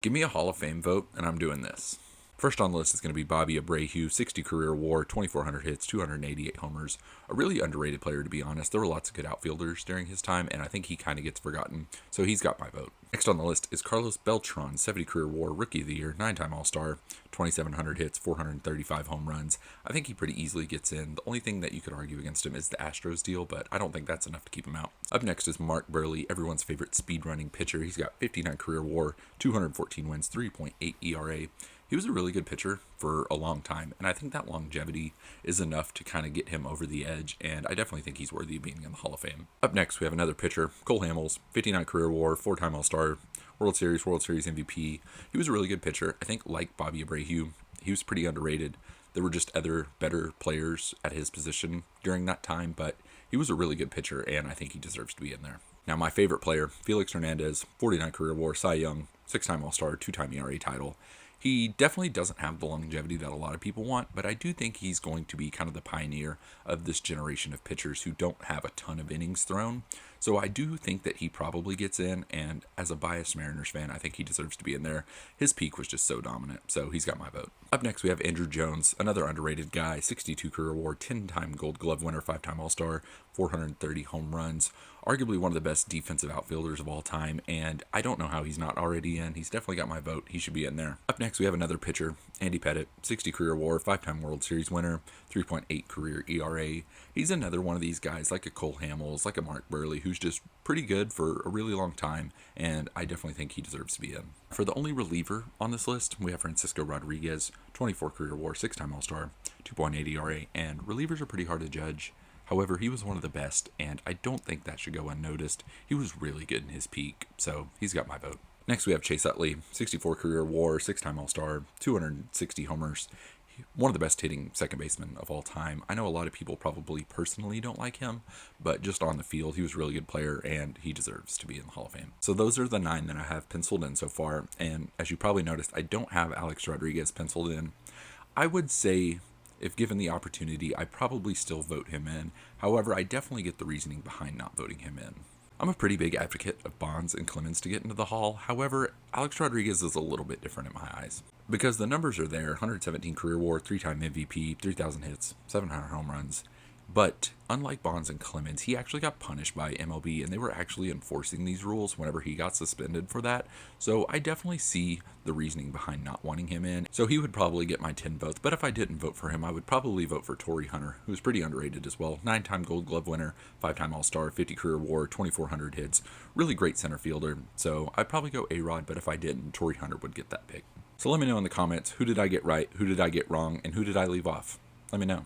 Give me a Hall of Fame vote, and I'm doing this. First on the list is going to be Bobby Abreu, 60 career WAR, 2,400 hits, 288 homers. A really underrated player, to be honest. There were lots of good outfielders during his time, and I think he kind of gets forgotten, so he's got my vote. Next on the list is Carlos Beltran, 70 career WAR, Rookie of the Year, 9-time All-Star, 2,700 hits, 435 home runs. I think he pretty easily gets in. The only thing that you could argue against him is the Astros deal, but I don't think that's enough to keep him out. Up next is Mark Burley, everyone's favorite speed-running pitcher. He's got 59 career WAR, 214 wins, 3.8 ERA. He was a really good pitcher for a long time, and I think that longevity is enough to kind of get him over the edge, and I definitely think he's worthy of being in the Hall of Fame. Up next, we have another pitcher, Cole Hamels, 59 career WAR, 4-time All-Star, World Series MVP. He was a really good pitcher. I think, like Bobby Abreu, he was pretty underrated. There were just other better players at his position during that time, but he was a really good pitcher, and I think he deserves to be in there. Now, my favorite player, Felix Hernandez, 49 career WAR, Cy Young, 6-time All-Star, 2-time ERA title. He definitely doesn't have the longevity that a lot of people want, but I do think he's going to be kind of the pioneer of this generation of pitchers who don't have a ton of innings thrown. So I do think that he probably gets in, and as a biased Mariners fan, I think he deserves to be in there. His peak was just so dominant, so he's got my vote. Up next, we have Andrew Jones, another underrated guy, 62 career WAR, 10-time Gold Glove winner, 5-time All-Star, 430 home runs. Arguably one of the best defensive outfielders of all time, and I don't know how he's not already in. He's definitely got my vote. He should be in there. Up next, we have another pitcher, Andy Pettitte, 60 career WAR, 5-time World Series winner, 3.8 career ERA. He's another one of these guys, like a Cole Hamels, like a Mark Burley, who's just pretty good for a really long time, and I definitely think he deserves to be in. For the only reliever on this list, we have Francisco Rodriguez, 24 career WAR, 6-time All-Star, 2.8 ERA, and relievers are pretty hard to judge. However, he was one of the best, and I don't think that should go unnoticed. He was really good in his peak, so he's got my vote. Next, we have Chase Utley, 64 career WAR, 6-time All-Star, 260 homers. One of the best hitting second basemen of all time. I know a lot of people probably personally don't like him, but just on the field, he was a really good player, and he deserves to be in the Hall of Fame. So those are the 9 that I have penciled in so far, and as you probably noticed, I don't have Alex Rodriguez penciled in. I would say, if given the opportunity, I probably still vote him in. However, I definitely get the reasoning behind not voting him in. I'm a pretty big advocate of Bonds and Clemens to get into the Hall. However, Alex Rodriguez is a little bit different in my eyes. Because the numbers are there, 117 career WAR, 3-time MVP, 3,000 hits, 700 home runs. But unlike Bonds and Clemens, he actually got punished by MLB, and they were actually enforcing these rules whenever he got suspended for that. So I definitely see the reasoning behind not wanting him in. So he would probably get my 10 votes. But if I didn't vote for him, I would probably vote for Torrey Hunter, who's pretty underrated as well. 9-time Gold Glove winner, 5-time All-Star, 50 career WAR, 2,400 hits. Really great center fielder. So I'd probably go A-Rod, but if I didn't, Torrey Hunter would get that pick. So let me know in the comments, who did I get right, who did I get wrong, and who did I leave off? Let me know.